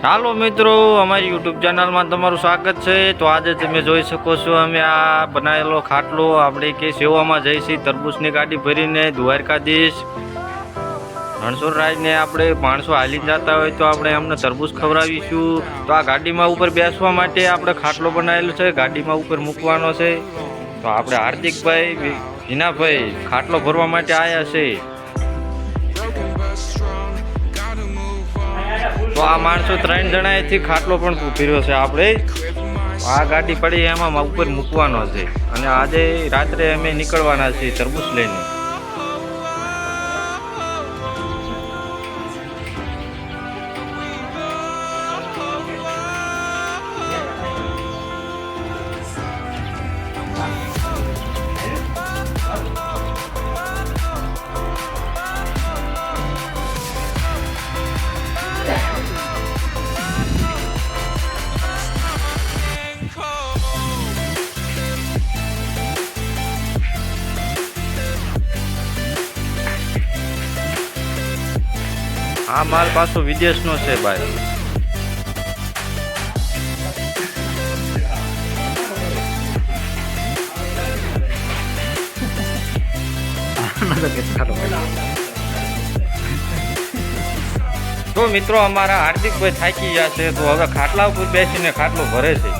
ચાલો મિત્રો, અમારી યુટ્યુબ ચેનલમાં તમારું સ્વાગત છે। તો આજે તમે જોઈ શકો છો અમે આ બનાવેલો ખાટલો આપણે કે સેવામાં જઈશી તરબૂચની ગાડી ભરીને દ્વારકાધીશ રણછોડરાયને આપણે માણસો હાલી જતા હોય તો આપણે એમને તરબૂચ ખવડાવીશું। તો આ ગાડીમાં ઉપર બેસવા માટે આપણે ખાટલો બનાવેલો છે, ગાડીમાં ઉપર મૂકવાનો છે। તો આપણે હાર્દિકભાઈ હિનાભાઈ ખાટલો ભરવા માટે આવ્યા છે। તો આ માણસો 3 જણાએથી ખાટલો પણ ભર્યો છે। આપણે આ ગાડી પડી એમાં ઉપર મૂકવાનો છે અને આજે રાત્રે અમે નીકળવાના છીએ તરબૂચ લઈને। આ માલ પાછો વિદેશનો છે ભાઈ। તો મિત્રો અમારા હાર્દિકભાઈ થાકી ગયા છે, તો હવે ખાટલા ઉપર બેસીને ખાટલો ભરે છે।